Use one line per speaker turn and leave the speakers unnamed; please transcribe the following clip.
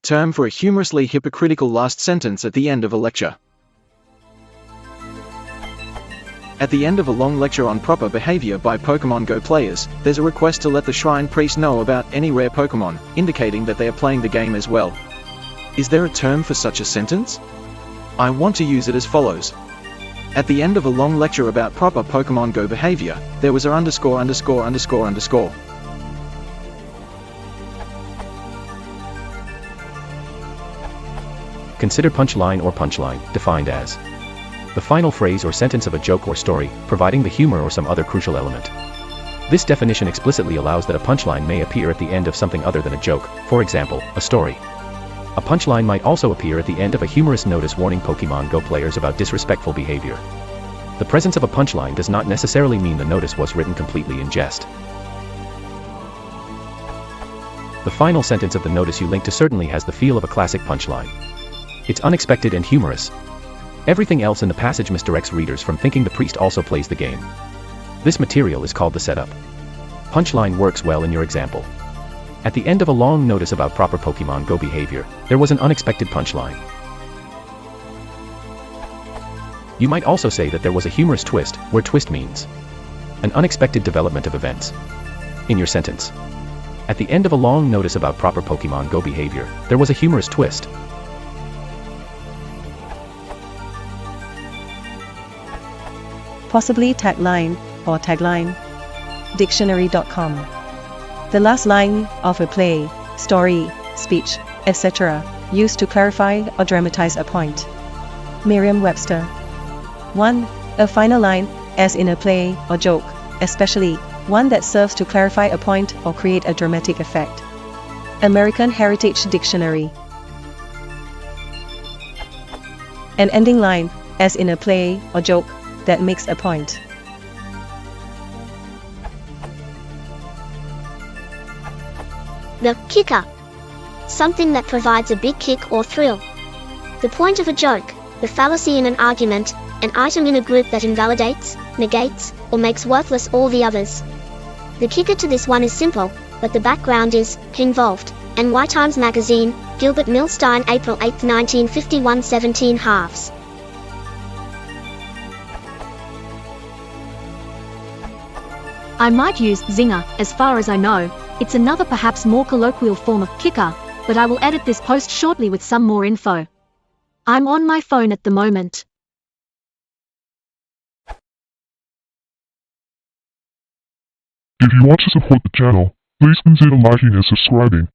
Term for a humorously hypocritical last sentence at the end of a lecture. At the end of a long lecture on proper behavior by Pokemon Go players, there's a request to let the shrine priest know about any rare Pokemon, indicating that they are playing the game as well. Is there a term for such a sentence? I want to use it as follows. At the end of a long lecture about proper Pokemon Go behavior, there was a underscore underscore underscore underscore.
Consider punchline or punchline, defined as the final phrase or sentence of a joke or story, providing the humor or some other crucial element. This definition explicitly allows that a punchline may appear at the end of something other than a joke, for example, a story. A punchline might also appear at the end of a humorous notice warning Pokemon Go players about disrespectful behavior. The presence of a punchline does not necessarily mean the notice was written completely in jest. The final sentence of the notice you link to certainly has the feel of a classic punchline. It's unexpected and humorous. Everything else in the passage misdirects readers from thinking the priest also plays the game. This material is called the setup. Punchline works well in your example. At the end of a long notice about proper Pokemon Go behavior, there was an unexpected punchline. You might also say that there was a humorous twist, where twist means an unexpected development of events. In your sentence, at the end of a long notice about proper Pokemon Go behavior, there was a humorous twist.
Possibly tagline or tagline. Dictionary.com. The last line of a play, story, speech, etc., used to clarify or dramatize a point. Merriam-Webster. 1. A final line, as in a play or joke, especially one that serves to clarify a point or create a dramatic effect. American Heritage Dictionary. An ending line, as in a play or joke, that makes a point.
The kicker. Something that provides a big kick or thrill. The point of a joke, the fallacy in an argument, an item in a group that invalidates, negates, or makes worthless all the others. The kicker to this one is simple, but the background is involved. NY Times Magazine, Gilbert Milstein, April 8, 1951, 17 halves.
I might use zinger, as far as I know. It's another perhaps more colloquial form of kicker, but I will edit this post shortly with some more info. I'm on my phone at the moment.
If you want to support the channel, please consider liking and subscribing.